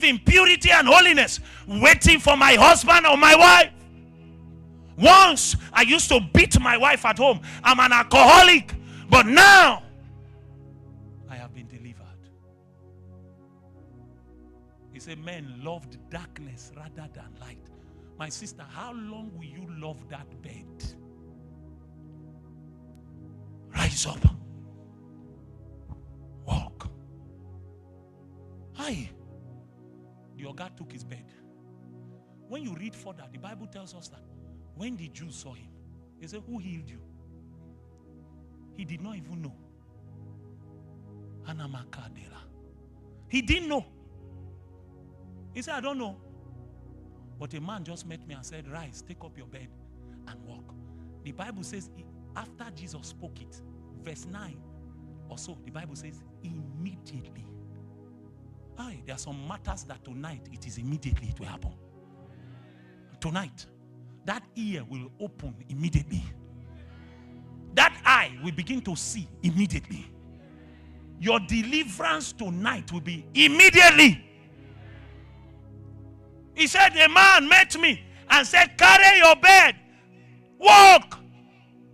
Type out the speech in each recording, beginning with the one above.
in purity and holiness, waiting for my husband or my wife. Once I used to beat my wife at home. I'm an alcoholic, but now I have been delivered. He said men loved darkness rather than light. My sister, how long will you love that bed? Rise up. Walk. Hi. The Oga took his bed. When you read further, the Bible tells us that when the Jews saw him, they said, who healed you? He did not even know. He didn't know. He said, I don't know. But a man just met me and said, rise, take up your bed and walk. The Bible says, after Jesus spoke it, verse 9 or so, the Bible says, immediately. There are some matters that tonight, it is immediately it will happen. Tonight, that ear will open immediately. That eye will begin to see immediately. Your deliverance tonight will be immediately. He said, a man met me and said, carry your bed, walk.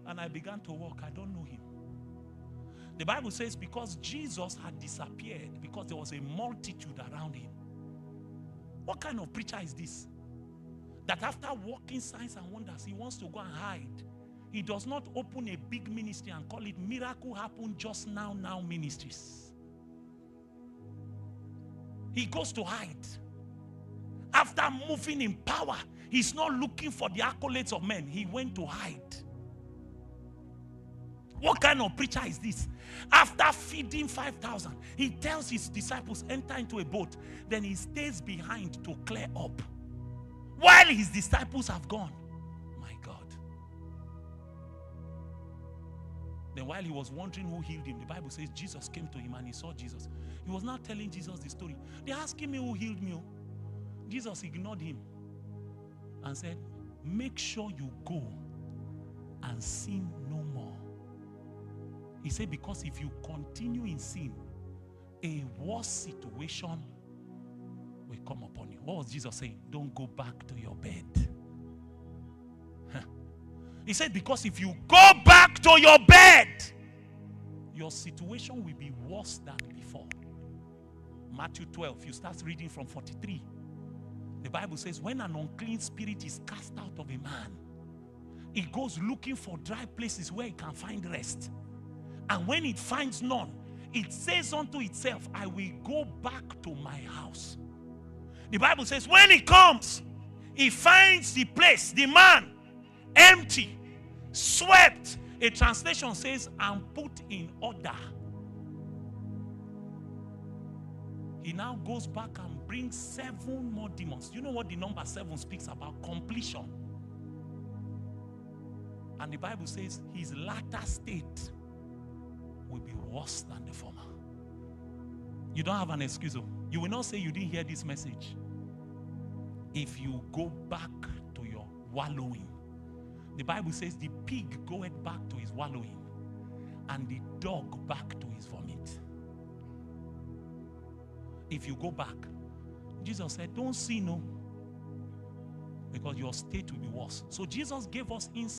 And I began to walk. I don't know him. The Bible says because Jesus had disappeared, because there was a multitude around him. What kind of preacher is this? That after working signs and wonders, he wants to go and hide. He does not open a big ministry and call it Miracle Happened Just Now Ministries. He goes to hide. After moving in power, he's not looking for the accolades of men. He went to hide. What kind of preacher is this? After feeding 5,000, he tells his disciples, enter into a boat. Then he stays behind to clear up. While his disciples have gone. My God. Then while he was wondering who healed him, the Bible says Jesus came to him and he saw Jesus. He was now telling Jesus the story. They're asking me who healed me. Jesus ignored him and said, make sure you go and sin no more. He said, because if you continue in sin, a worse situation will come upon you. What was Jesus saying? Don't go back to your bed. He said, because if you go back to your bed, your situation will be worse than before. Matthew 12, you start reading from 43. The Bible says, when an unclean spirit is cast out of a man, it goes looking for dry places where it can find rest. And when it finds none, it says unto itself, I will go back to my house. The Bible says, when it comes, it finds the place, the man, empty, swept. A translation says, and put in order. He now goes back and brings 7 more demons. You know what the number 7 speaks about? Completion. And the Bible says his latter state will be worse than the former. You don't have an excuse. You will not say you didn't hear this message. If you go back to your wallowing. The Bible says the pig goeth back to his wallowing and the dog back to his vomit. If you go back, Jesus said, don't sin, no, because your state will be worse. So Jesus gave us insight.